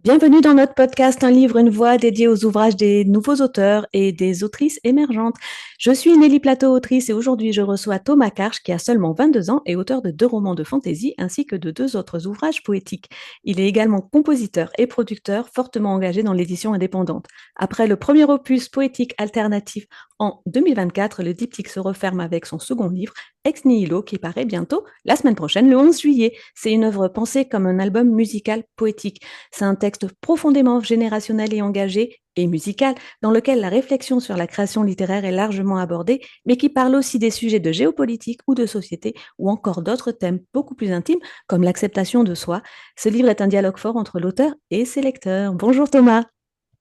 Bienvenue dans notre podcast Un livre, une voix dédié aux ouvrages des nouveaux auteurs et des autrices émergentes. Je suis Nelly Plateau, autrice, et aujourd'hui je reçois Thomas Karch qui a seulement 22 ans et auteur de 2 romans de fantasy ainsi que de 2 autres ouvrages poétiques. Il est également compositeur et producteur fortement engagé dans l'édition indépendante. Après le premier opus poétique alternatif en 2024, le diptyque se referme avec son second livre, Ex Nihilo, qui paraît bientôt la semaine prochaine, le 11 juillet. C'est une œuvre pensée comme un album musical poétique. C'est un texte profondément générationnel et engagé et musical, dans lequel la réflexion sur la création littéraire est largement abordée, mais qui parle aussi des sujets de géopolitique ou de société, ou encore d'autres thèmes beaucoup plus intimes, comme l'acceptation de soi. Ce livre est un dialogue fort entre l'auteur et ses lecteurs. Bonjour Thomas.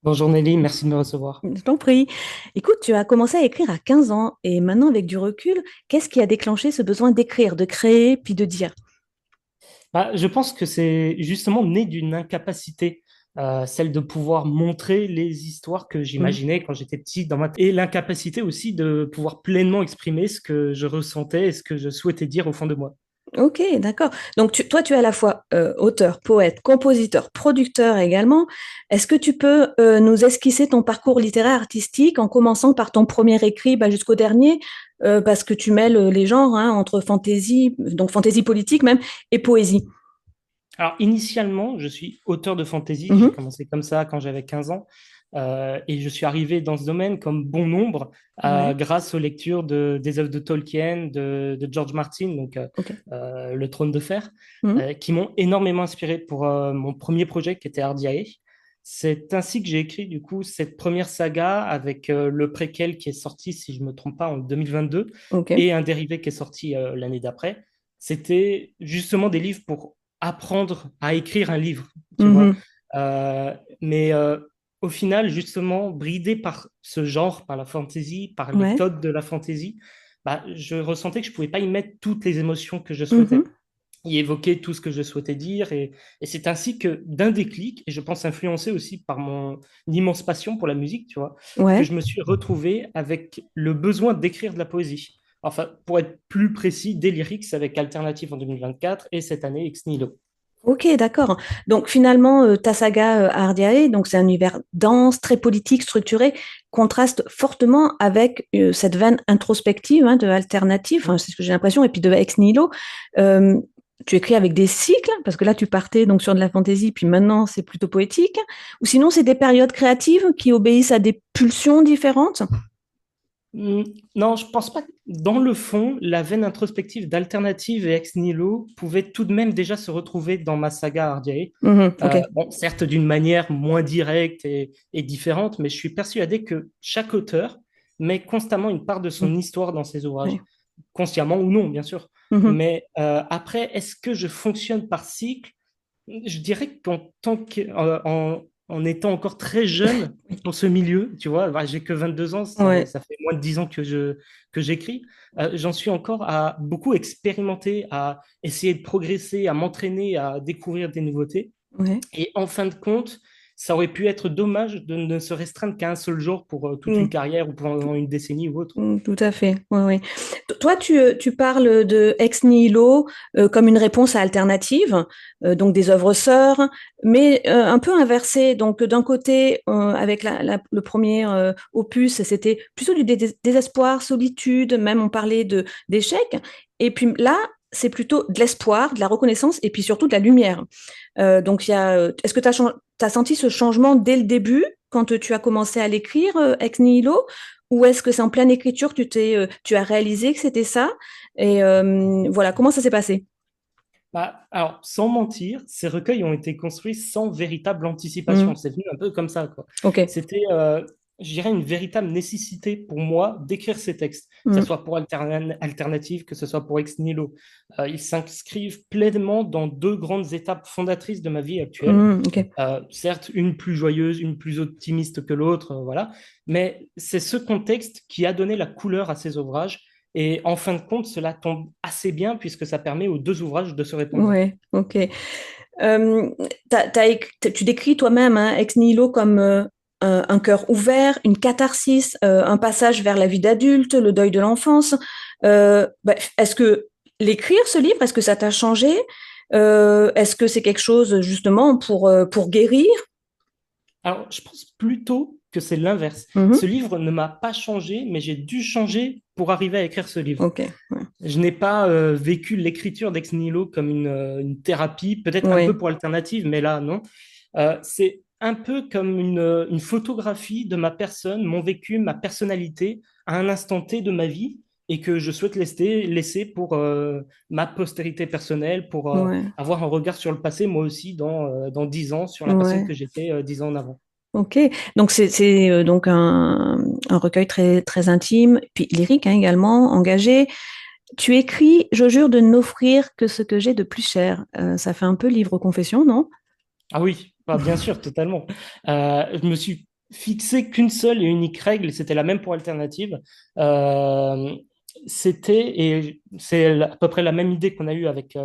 Bonjour Nelly, merci de me recevoir. Je t'en prie. Écoute, tu as commencé à écrire à 15 ans, et maintenant, avec du recul, qu'est-ce qui a déclenché ce besoin d'écrire, de créer, puis de dire? Je pense que c'est justement né d'une incapacité, celle de pouvoir montrer les histoires que Mm. j'imaginais quand j'étais petit dans ma tête, et l'incapacité aussi de pouvoir pleinement exprimer ce que je ressentais et ce que je souhaitais dire au fond de moi. Ok, d'accord. Donc toi, tu es à la fois auteur, poète, compositeur, producteur également. Est-ce que tu peux nous esquisser ton parcours littéraire artistique en commençant par ton premier écrit jusqu'au dernier, parce que tu mêles les genres hein, entre fantaisie, donc fantaisie politique même, et poésie. Alors initialement, je suis auteur de fantasy, j'ai Mhm. commencé comme ça quand j'avais 15 ans, et je suis arrivé dans ce domaine comme bon nombre Ouais, grâce aux lectures des œuvres de Tolkien, de George Martin, donc ok. Le Trône de Fer, Mhm. qui m'ont énormément inspiré pour mon premier projet qui était Ardiae. C'est ainsi que j'ai écrit du coup cette première saga avec le préquel qui est sorti, si je ne me trompe pas, en 2022 Ok. et un dérivé qui est sorti l'année d'après. C'était justement des livres pour apprendre à écrire un livre, tu vois. Mhm. Euh, mais au final, justement, bridé par ce genre, par la fantasy, par les Ouais. codes de la fantasy, je ressentais que je pouvais pas y mettre toutes les émotions que je souhaitais, Mhm. y évoquer tout ce que je souhaitais dire. Et c'est ainsi que d'un déclic, et je pense influencé aussi par mon immense passion pour la musique, tu vois, que Ouais. je me suis retrouvé avec le besoin d'écrire de la poésie. Enfin, pour être plus précis, des lyrics avec Alternative en 2024 et cette année Ex Nihilo. Ok, d'accord. Donc finalement, ta saga Ardiae, donc c'est un univers dense, très politique, structuré, contraste fortement avec cette veine introspective de alternative, enfin, c'est ce que j'ai l'impression, et puis de Ex Nihilo. Euh, Tu écris avec des cycles, parce que là tu partais donc sur de la fantaisie, puis maintenant c'est plutôt poétique, ou sinon c'est des périodes créatives qui obéissent à des pulsions différentes. Hmm, Non, je pense pas que dans le fond, la veine introspective d'Alternative et Ex Nihilo pouvait tout de même déjà se retrouver dans ma saga Ardiae. Mhm, ok. Bon, certes d'une manière moins directe et différente, mais je suis persuadé que chaque auteur met constamment une part de son Mhm, histoire dans ses ouvrages, ouais. consciemment ou non, bien sûr. Mhm, Mais après, est-ce que je fonctionne par cycle? Je dirais qu'en tant que, en étant encore très jeune dans ce milieu, tu vois, j'ai que 22 ans, ouais. ça fait moins de 10 ans que j'écris. J'en suis encore à beaucoup expérimenter, à essayer de progresser, à m'entraîner, à découvrir des nouveautés. Ouais. Et en fin de compte, ça aurait pu être dommage de ne se restreindre qu'à un seul jour pour toute une Mhm. carrière ou pendant une décennie ou autre. Tout à fait, oui, oui. Toi, tu parles de Ex Nihilo comme une réponse à alternative, donc des œuvres sœurs, mais un peu inversé. Donc, d'un côté, avec le premier opus, c'était plutôt du désespoir, solitude, même on parlait d'échec. Et puis là, c'est plutôt de l'espoir, de la reconnaissance et puis surtout de la lumière. Donc, est-ce que tu as senti ce changement dès le début, quand tu as commencé à l'écrire, Ex Nihilo? Ou est-ce que c'est en pleine écriture, tu as réalisé que c'était ça? Et voilà, comment ça s'est passé? Alors, sans mentir, ces recueils ont été construits sans véritable anticipation. Hmm. C'est venu un peu comme ça, quoi. Ok. C'était, je dirais, une véritable nécessité pour moi d'écrire ces textes, que ce Hmm. soit pour Alternative, que ce soit pour Ex Nihilo. Ils s'inscrivent pleinement dans deux grandes étapes fondatrices de ma vie actuelle. Hmm. Ok. Certes, une plus joyeuse, une plus optimiste que l'autre, voilà. Mais c'est ce contexte qui a donné la couleur à ces ouvrages. Et en fin de compte, cela tombe assez bien puisque ça permet aux deux ouvrages de se répondre. Ouais. Ok. Euh, Tu décris toi-même Ex Nihilo comme un cœur ouvert, une catharsis, un passage vers la vie d'adulte, le deuil de l'enfance. Est-ce que l'écrire, ce livre, est-ce que ça t'a changé? Est-ce que c'est quelque chose justement pour guérir? Alors, je pense plutôt que c'est l'inverse. Ce Mhm. livre ne m'a pas changé, mais j'ai dû changer pour arriver à écrire ce livre. Ok. Ouais. Je n'ai pas vécu l'écriture d'Ex Nihilo comme une thérapie, peut-être un peu Ouais. pour alternative, mais là, non. C'est un peu comme une photographie de ma personne, mon vécu, ma personnalité à un instant T de ma vie et que je souhaite laisser pour ma postérité personnelle, pour Ouais. avoir un regard sur le passé, moi aussi, dans 10 ans, sur la personne Ouais. que j'étais 10 ans en avant. Ok. Donc c'est donc un recueil très très intime, puis lyrique hein, également, engagé. Tu écris, je jure de n'offrir que ce que j'ai de plus cher. Ça fait un peu livre confession, non? Ah oui, bah, bien sûr, totalement. Je me suis fixé qu'une seule et unique règle, et c'était la même pour Alternative. Euh, et c'est à peu près la même idée qu'on a eue avec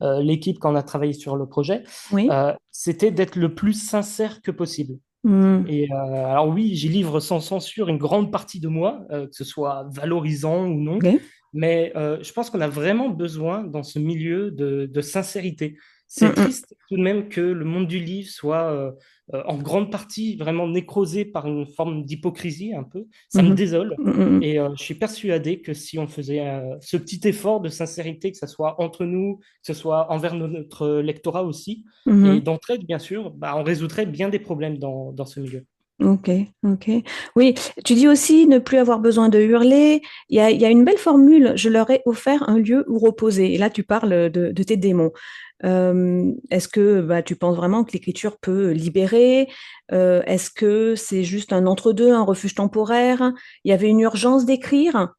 l'équipe quand on a travaillé sur le projet, Oui. c'était d'être le plus sincère que possible. Hmm. Et alors oui, j'y livre sans censure une grande partie de moi, que ce soit valorisant ou non, Ok. mais je pense qu'on a vraiment besoin dans ce milieu de sincérité. Hmm, C'est hmm, triste tout de même que le monde du livre soit en grande partie vraiment nécrosé par une forme d'hypocrisie un peu. Ça me mhm, désole. hmm, hmm, Et je suis persuadé que si on faisait ce petit effort de sincérité, que ce soit entre nous, que ce soit envers notre lectorat aussi, et mhm. d'entraide, bien sûr, bah, on résoudrait bien des problèmes dans ce milieu. Ok, ok. Oui, tu dis aussi ne plus avoir besoin de hurler. Il y a une belle formule, je leur ai offert un lieu où reposer. Et là, tu parles de tes démons. Est-ce que bah, tu penses vraiment que l'écriture peut libérer? Est-ce que c'est juste un entre-deux, un refuge temporaire? Il y avait une urgence d'écrire?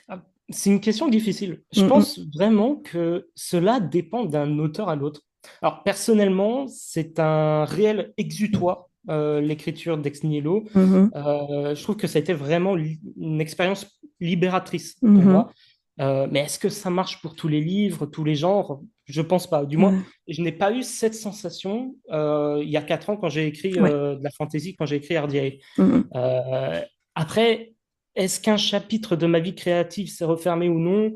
Ah, c'est une question difficile. Je Mm, mm, pense vraiment que cela dépend d'un auteur à l'autre. Alors, personnellement, c'est un réel exutoire, l'écriture d'Ex Nihilo. mhm, Je trouve que ça a été vraiment une expérience libératrice pour mhm. moi. Mais est-ce que ça marche pour tous les livres, tous les genres? Je pense pas. Du moins, Ouais, je n'ai pas eu cette sensation il y a 4 ans quand j'ai écrit ouais. de la fantasy, quand j'ai écrit RDA. Mhm. Euh, Après, est-ce qu'un chapitre de ma vie créative s'est refermé ou non?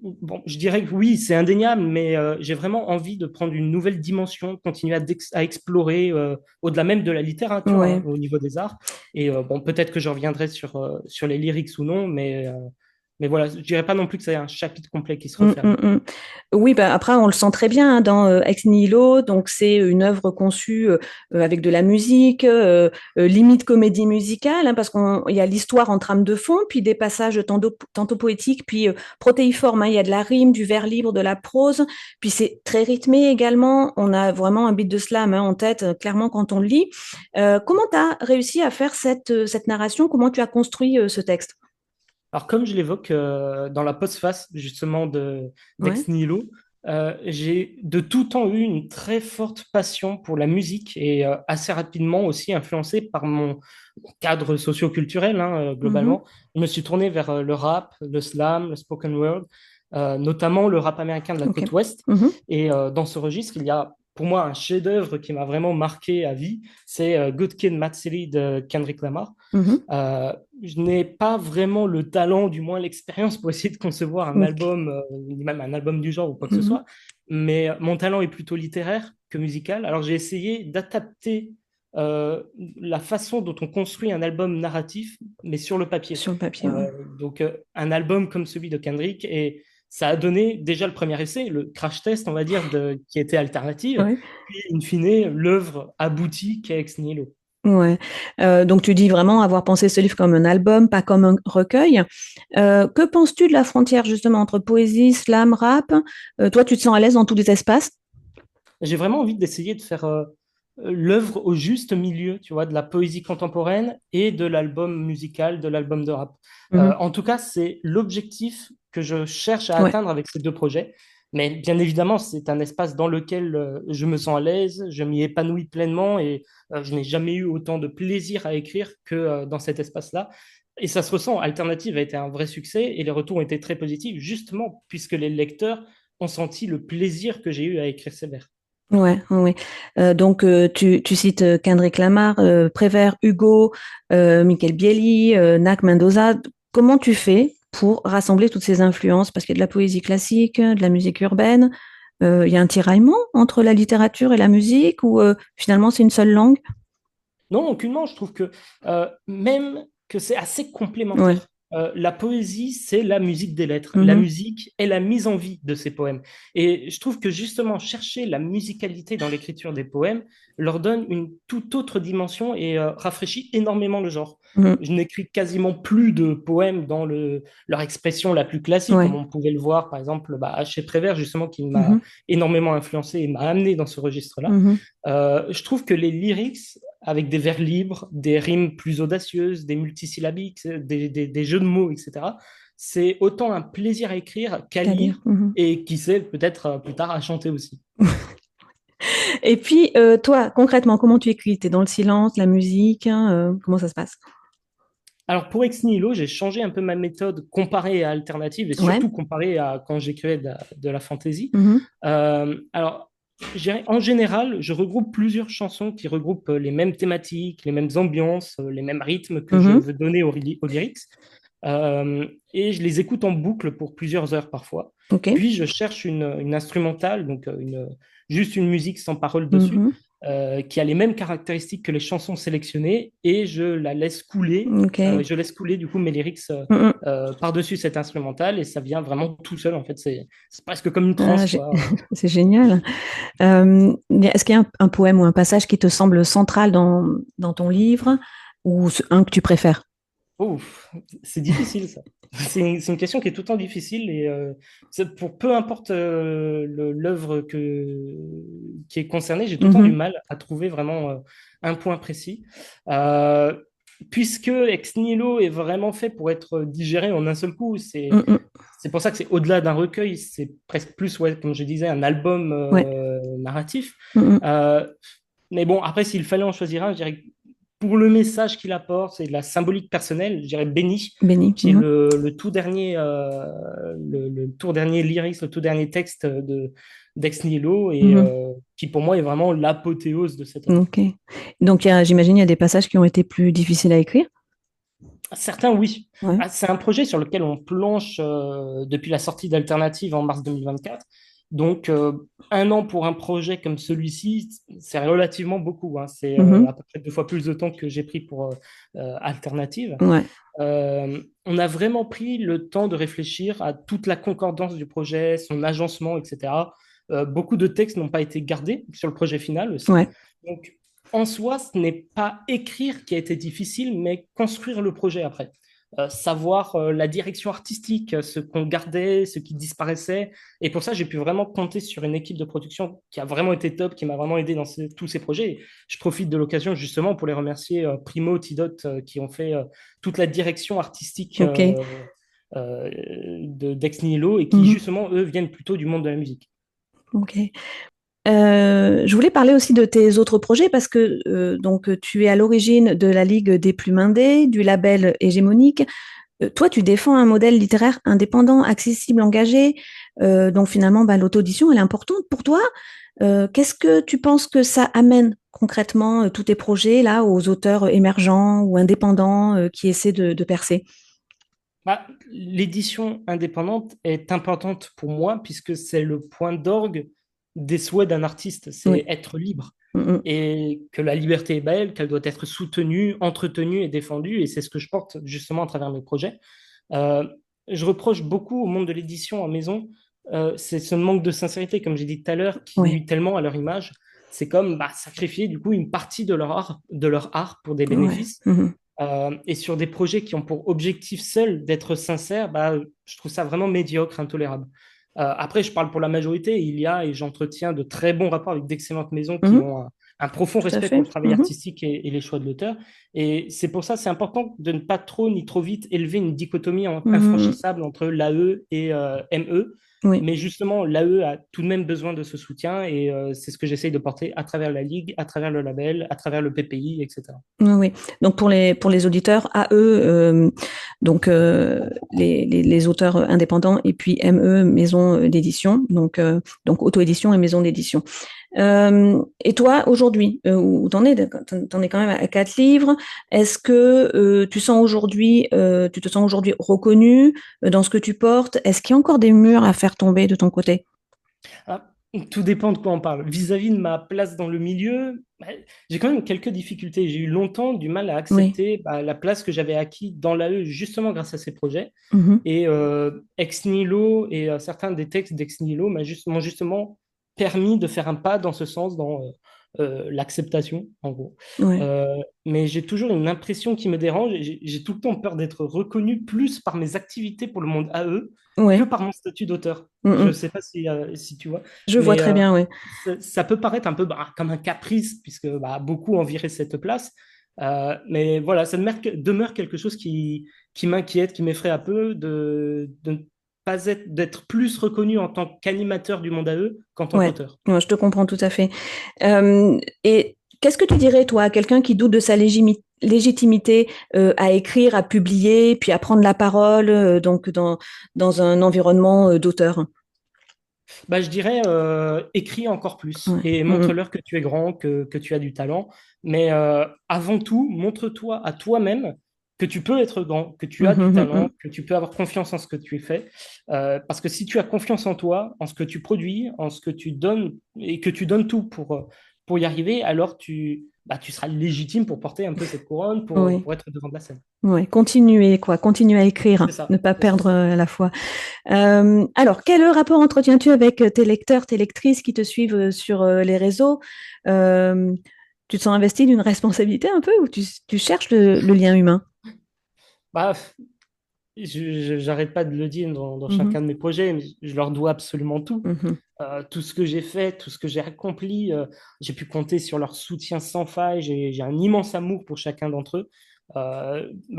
Bon, je dirais que oui, c'est indéniable, mais j'ai vraiment envie de prendre une nouvelle dimension, continuer à explorer au-delà même de la littérature, hein, Ouais. au niveau des arts. Et bon, peut-être que je reviendrai sur les lyrics ou non, mais voilà, je dirais pas non plus que c'est un chapitre complet qui se Mm, referme. mm, mm. Oui, bah après, on le sent très bien hein, dans Ex Nihilo. Donc, c'est une œuvre conçue avec de la musique, limite comédie musicale, hein, parce qu'il y a l'histoire en trame de fond, puis des passages tantôt poétiques, puis protéiformes. Hein. Il y a de la rime, du vers libre, de la prose. Puis, c'est très rythmé également. On a vraiment un beat de slam hein, en tête, clairement, quand on le lit. Comment tu as réussi à faire cette narration? Comment tu as construit ce texte? Alors, comme je l'évoque dans la postface justement Ouais. d'Ex Nihilo, j'ai de tout temps eu une très forte passion pour la musique et assez rapidement aussi influencé par mon cadre socio-culturel, hein, Mhm. globalement. Je me suis tourné vers le rap, le slam, le spoken word, notamment le rap américain de la Ok. côte ouest. Mhm. Et dans ce registre, il y a pour moi un chef-d'œuvre qui m'a vraiment marqué à vie, c'est Good Kid, Mad City de Kendrick Lamar. Mhm. Euh, je n'ai pas vraiment le talent, du moins l'expérience pour essayer de concevoir un Ok. album, même un album du genre ou quoi que ce Mhm. soit, mais mon talent est plutôt littéraire que musical. Alors j'ai essayé d'adapter la façon dont on construit un album narratif, mais sur le papier. Sur le papier, ouais. Donc un album comme celui de Kendrick, et ça a donné déjà le premier essai, le crash test, on va dire, qui était alternative, Ouais. puis in fine, l'œuvre aboutie qu'est Ex Nihilo. Ouais. Donc tu dis vraiment avoir pensé ce livre comme un album, pas comme un recueil. Que penses-tu de la frontière justement entre poésie, slam, rap? Toi, tu te sens à l'aise dans tous les espaces? J'ai vraiment envie d'essayer de faire l'œuvre au juste milieu, tu vois, de la poésie contemporaine et de l'album musical, de l'album de rap. Mhm. En tout cas, c'est l'objectif que je cherche à Ouais, atteindre avec ces deux projets. Mais bien évidemment, c'est un espace dans lequel je me sens à l'aise, je m'y épanouis pleinement et je n'ai jamais eu autant de plaisir à écrire que dans cet espace-là. Et ça se ressent. Alternative a été un vrai succès et les retours ont été très positifs, justement, puisque les lecteurs ont senti le plaisir que j'ai eu à écrire ces vers. ouais, ouais. Ouais. Donc tu cites Kendrick Lamar, Prévert, Hugo, Michael Bieli, Nac Mendoza. Comment tu fais pour rassembler toutes ces influences? Parce qu'il y a de la poésie classique, de la musique urbaine. Il y a un tiraillement entre la littérature et la musique ou finalement c'est une seule langue? Non, aucunement. Je trouve que même que c'est assez Ouais. complémentaire. La poésie, c'est la musique des lettres. La Mhm. musique est la mise en vie de ces poèmes. Et je trouve que justement, chercher la musicalité dans l'écriture des poèmes leur donne une toute autre dimension et rafraîchit énormément le genre. Mhm. Je n'écris quasiment plus de poèmes dans leur expression la plus classique, comme Ouais. on pouvait le voir, par exemple, chez Prévert, justement, qui m'a Mhm. énormément influencé et m'a amené dans ce registre-là. Mhm. Je trouve que les lyrics, avec des vers libres, des rimes plus audacieuses, des multisyllabiques, des jeux de mots, etc., c'est autant un plaisir à écrire qu'à Qu'à lire. lire Mhm. et qui sait peut-être plus tard à chanter aussi. Et puis, toi, concrètement, comment tu écris? T'es dans le silence, la musique, hein, comment ça se passe? Alors pour Ex Nihilo, j'ai changé un peu ma méthode comparée à Alternative et Ouais. surtout comparée à quand j'écrivais de la fantasy. Mhm. Alors, en général, je regroupe plusieurs chansons qui regroupent les mêmes thématiques, les mêmes ambiances, les mêmes rythmes que je Mhm. veux donner aux lyrics. Et je les écoute en boucle pour plusieurs heures parfois. Ok. Puis je cherche une instrumentale, donc juste une musique sans parole dessus, Mhm. qui a les mêmes caractéristiques que les chansons sélectionnées, et je la laisse couler. Ok. Je laisse couler du coup mes lyrics Mhm. par-dessus cette instrumentale, et ça vient vraiment tout seul. En fait, c'est presque comme une Ah, transe, quoi. c'est génial. Est-ce qu'il y a un poème ou un passage qui te semble central dans ton livre ou un que tu préfères? Ouf, c'est difficile ça. C'est une question qui est tout le temps difficile et pour peu importe l'œuvre qui est concernée, j'ai tout le temps du Mhm. mal à trouver vraiment un point précis. Euh, Puisque Ex Nihilo est vraiment fait pour être digéré en un seul coup, Mhm. c'est pour ça que c'est au-delà d'un recueil, c'est presque plus, ouais, comme je disais, un album Ouais. narratif. Mhm. Euh, mais bon, après, s'il fallait en choisir un, je dirais que pour le message qu'il apporte, c'est de la symbolique personnelle, je dirais Béni, Béni. qui est Mhm. le tout dernier, le tout dernier lyrics, le tout dernier texte d'Ex Nihilo, et Mhm. qui pour moi est vraiment l'apothéose de cette œuvre. Ok. Donc, j'imagine, il y a des passages qui ont été plus difficiles à écrire. Certains, oui. Ouais. Ah, c'est un projet sur lequel on planche depuis la sortie d'Alternative en mars 2024. Donc, un an pour un projet comme celui-ci, c'est relativement beaucoup, hein. C'est Mhm. à peu près 2 fois plus de temps que j'ai pris pour Alternative. Ouais. On a vraiment pris le temps de réfléchir à toute la concordance du projet, son agencement, etc. Beaucoup de textes n'ont pas été gardés sur le projet final aussi. Ouais. Donc, en soi, ce n'est pas écrire qui a été difficile, mais construire le projet après. Savoir la direction artistique, ce qu'on gardait, ce qui disparaissait. Et pour ça, j'ai pu vraiment compter sur une équipe de production qui a vraiment été top, qui m'a vraiment aidé dans tous ces projets. Et je profite de l'occasion justement pour les remercier, Primo, Tidot, qui ont fait toute la direction artistique Ok. d'Ex Nihilo et qui Mhm. justement, eux, viennent plutôt du monde de la musique. Ok. Je voulais parler aussi de tes autres projets parce que donc tu es à l'origine de la Ligue des Plumes Indées, du label Hégémonique. Toi, tu défends un modèle littéraire indépendant, accessible, engagé. Donc finalement, bah, l'auto-édition, elle est importante pour toi. Qu'est-ce que tu penses que ça amène concrètement, tous tes projets là, aux auteurs émergents ou indépendants qui essaient de percer? L'édition indépendante est importante pour moi puisque c'est le point d'orgue des souhaits d'un artiste, c'est Oui. être libre. Mhm. Et que la liberté est belle, qu'elle doit être soutenue, entretenue et défendue, et c'est ce que je porte justement à travers mes projets. Euh, je reproche beaucoup au monde de l'édition en maison, c'est ce manque de sincérité, comme j'ai dit tout à l'heure, qui Oui. nuit tellement à leur image. C'est comme sacrifier du coup une partie de leur art pour des Ouais. bénéfices. Mhm. Et sur des projets qui ont pour objectif seul d'être sincères, je trouve ça vraiment médiocre, intolérable. Après, je parle pour la majorité, il y a, et j'entretiens de très bons rapports avec d'excellentes maisons qui Mhm. ont un profond Tout à respect pour fait. le travail Mhm. artistique et les choix de l'auteur. Et c'est pour ça, c'est important de ne pas trop ni trop vite élever une dichotomie Mhm. infranchissable entre l'AE et ME. Oui. Mais justement, l'AE a tout de même besoin de ce soutien, et c'est ce que j'essaye de porter à travers la Ligue, à travers le label, à travers le PPI, etc. Oui, oui. Donc pour les auditeurs, AE, donc les auteurs indépendants, et puis ME, maison d'édition, donc auto-édition et maison d'édition. Et toi, aujourd'hui, où t'en es quand même à 4 livres, est-ce que tu te sens aujourd'hui reconnu dans ce que tu portes? Est-ce qu'il y a encore des murs à faire tomber de ton côté? Tout dépend de quoi on parle. Vis-à-vis de ma place dans le milieu, bah, j'ai quand même quelques difficultés. J'ai eu longtemps du mal à Oui. accepter la place que j'avais acquis dans l'AE justement grâce à ces projets. Mhm. Et Ex Nihilo et certains des textes d'Ex Nihilo m'ont justement permis de faire un pas dans ce sens, dans l'acceptation, en gros. Ouais. Euh, mais j'ai toujours une impression qui me dérange. Et j'ai tout le temps peur d'être reconnu plus par mes activités pour le monde AE que Ouais. par mon statut d'auteur. Je ne Mhm. sais pas si tu vois, Je vois mais très bien, oui. ça peut paraître un peu comme un caprice, puisque beaucoup envieraient cette place. Mais voilà, ça demeure quelque chose qui m'inquiète, qui m'effraie un peu de ne pas d'être plus reconnu en tant qu'animateur du monde à eux qu'en tant Ouais. qu'auteur. Ouais, je te comprends tout à fait. Et qu'est-ce que tu dirais, toi, à quelqu'un qui doute de sa légitimité à écrire, à publier, puis à prendre la parole, donc dans un environnement d'auteur? Je dirais, écris encore plus Ouais. et Mhm. montre-leur que tu es grand, que tu as du talent. Mais avant tout, montre-toi à toi-même que tu peux être grand, que tu as Mhm, du mhm, talent, mhm. que tu peux avoir confiance en ce que tu fais. Parce que si tu as confiance en toi, en ce que tu produis, en ce que tu donnes, et que tu donnes tout pour y arriver, alors tu seras légitime pour porter un peu cette couronne, Oui. pour être devant de la scène. Ouais. Continuer, quoi. Continuer à écrire, C'est ne ça, pas c'est ça. perdre la foi. Alors, quel rapport entretiens-tu avec tes lecteurs, tes lectrices qui te suivent sur les réseaux? Euh, Tu te sens investi d'une responsabilité un peu ou tu cherches le lien humain? Bah, j'arrête pas de le dire dans Mhm, chacun de mes projets, mais je leur dois absolument tout. mhm, Tout ce que j'ai fait, tout ce que j'ai accompli, j'ai pu compter sur leur soutien sans faille. J'ai un immense amour pour chacun d'entre eux.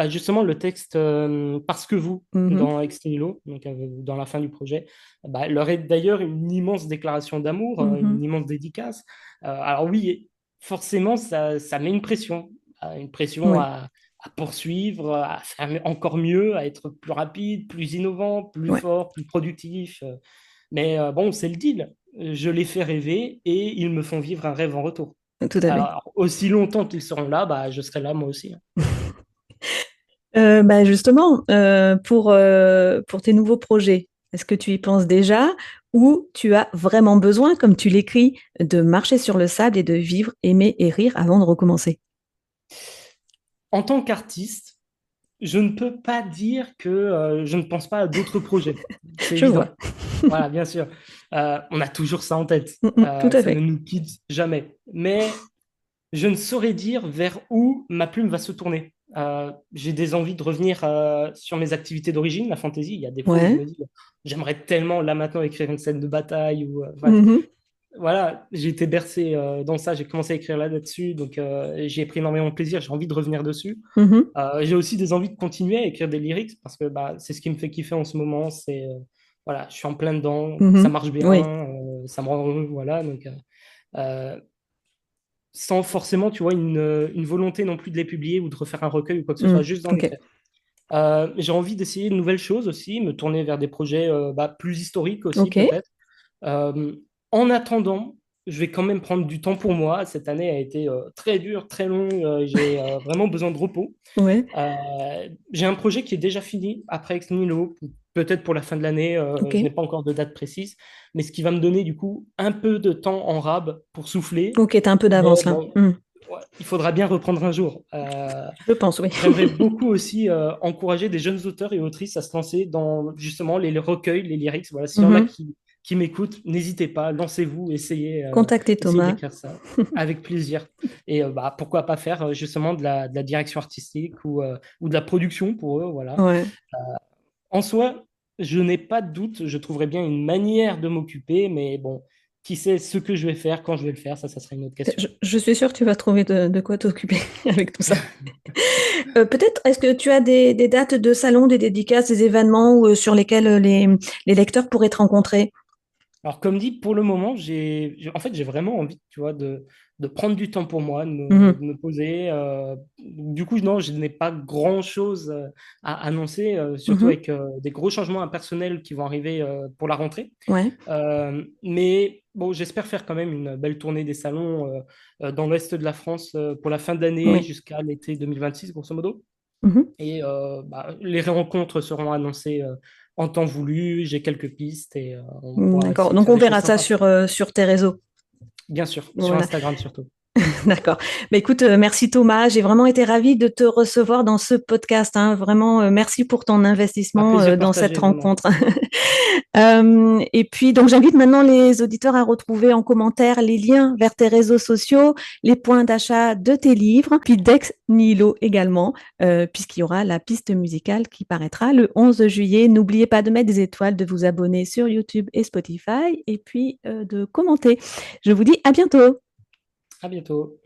Justement, le texte Parce que vous, mhm, dans Ex Nihilo, donc dans la fin du projet, leur est d'ailleurs une immense déclaration d'amour, une mhm. immense dédicace. Alors oui, forcément, ça met une pression Oui, à poursuivre, à faire encore mieux, à être plus rapide, plus innovant, plus ouais, fort, plus productif. Mais bon, c'est le deal. Je les fais rêver et ils me font vivre un rêve en retour. tout à fait. Alors, aussi longtemps qu'ils seront là, je serai là moi aussi, hein. Justement, pour tes nouveaux projets, est-ce que tu y penses déjà ou tu as vraiment besoin, comme tu l'écris, de marcher sur le sable et de vivre, aimer et rire avant de recommencer? En tant qu'artiste, je ne peux pas dire que je ne pense pas à d'autres projets. C'est Je vois. évident. Voilà, bien sûr. On a toujours ça en tête. Tout à Ça ne fait. nous quitte jamais. Mais je ne saurais dire vers où ma plume va se tourner. J'ai des envies de revenir sur mes activités d'origine, la fantasy. Il y a des fois où je Ouais. me dis, j'aimerais tellement là maintenant écrire une scène de bataille ou Mhm, voilà, j'ai été bercé dans ça. J'ai commencé à écrire là-dessus, donc j'ai pris énormément de plaisir. J'ai envie de revenir dessus. mhm, J'ai aussi des envies de continuer à écrire des lyrics parce que c'est ce qui me fait kiffer en ce moment. Voilà, je suis en plein dedans, ça mhm. marche bien, Oui. ça me rend heureux, voilà. Donc euh, sans forcément, tu vois, une volonté non plus de les publier ou de refaire un recueil ou quoi que ce soit, Mm, juste d'en ok. écrire. J'ai envie d'essayer de nouvelles choses aussi, me tourner vers des projets plus historiques aussi, Ok. peut-être. Euh, En attendant, je vais quand même prendre du temps pour moi. Cette année a été très dure, très longue. J'ai vraiment besoin de repos. Ouais. J'ai un projet qui est déjà fini après Ex Nihilo, peut-être pour la fin de l'année. Ok. Je n'ai pas encore de date précise, mais ce qui va me donner du coup un peu de temps en rab pour souffler. Ok, t'as un peu Mais d'avance là. bon, Mm. ouais, il faudra bien reprendre un jour. Je pense, oui. J'aimerais beaucoup aussi encourager des jeunes auteurs et autrices à se lancer dans justement les recueils, les lyrics. Voilà, s'il y en a Mhm. qui m'écoutent, n'hésitez pas, lancez-vous, Contactez essayez Thomas. d'écrire ça avec plaisir. Et pourquoi pas faire justement de la direction artistique ou de la production pour eux. Voilà. Ouais. En soi, je n'ai pas de doute, je trouverai bien une manière de m'occuper, mais bon, qui sait ce que je vais faire, quand je vais le faire, ça sera une autre question. Je suis sûre que tu vas trouver de quoi t'occuper avec tout ça. Peut-être, est-ce que tu as des dates de salon, des dédicaces, des événements sur lesquels les lecteurs pourraient te rencontrer? Alors, comme dit, pour le moment, en fait, j'ai vraiment envie, tu vois, de prendre du temps pour moi, Mhm. de me poser. Du coup, non, je n'ai pas grand-chose à annoncer, surtout Mhm. avec des gros changements impersonnels qui vont arriver pour la rentrée. Ouais. Mais bon, j'espère faire quand même une belle tournée des salons dans l'ouest de la France pour la fin d'année Oui. jusqu'à l'été 2026, grosso modo. Mhm. Et les rencontres seront annoncées en temps voulu. J'ai quelques pistes et on pourra D'accord. essayer de Donc, faire on des choses verra ça sympas. sur tes réseaux. Bien sûr, sur Voilà. Instagram surtout. D'accord. Mais écoute, merci Thomas. J'ai vraiment été ravie de te recevoir dans ce podcast, hein. Vraiment, merci pour ton Un investissement plaisir dans cette partagé, vraiment. rencontre. Et puis, donc, j'invite maintenant les auditeurs à retrouver en commentaire les liens vers tes réseaux sociaux, les points d'achat de tes livres, puis d'Ex Nihilo également, puisqu'il y aura la piste musicale qui paraîtra le 11 juillet. N'oubliez pas de mettre des étoiles, de vous abonner sur YouTube et Spotify, et puis de commenter. Je vous dis à bientôt. À bientôt.